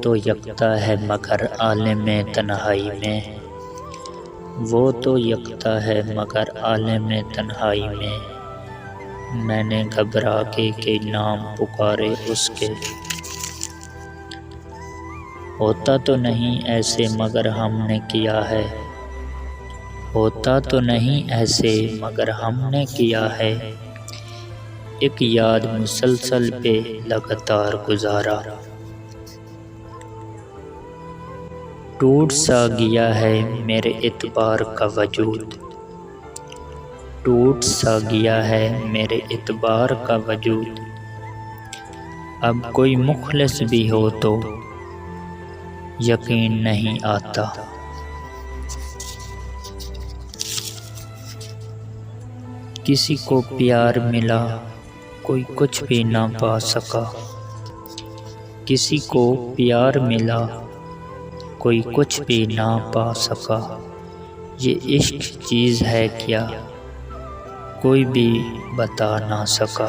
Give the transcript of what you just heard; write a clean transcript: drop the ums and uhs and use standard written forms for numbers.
تو یکتا ہے مگر عالم تنہائی میں، وہ تو یکتا ہے مگر عالم تنہائی میں، میں نے گھبرا کے نام پکارے اس کے۔ ہوتا تو نہیں ایسے مگر ہم نے کیا ہے، ہوتا تو نہیں ایسے مگر ہم نے کیا ہے، ایک یاد مسلسل پہ لگاتار گزارا۔ ٹوٹ سا گیا ہے میرے اعتبار کا وجود، ٹوٹ سا گیا ہے میرے اعتبار کا وجود، اب کوئی مخلص بھی ہو تو یقین نہیں آتا۔ کسی کو پیار ملا کوئی کچھ بھی نہ پا سکا، کسی کو پیار ملا کوئی کچھ بھی نہ پا سکا، یہ عشق چیز ہے کیا کوئی بھی بتا نہ سکا۔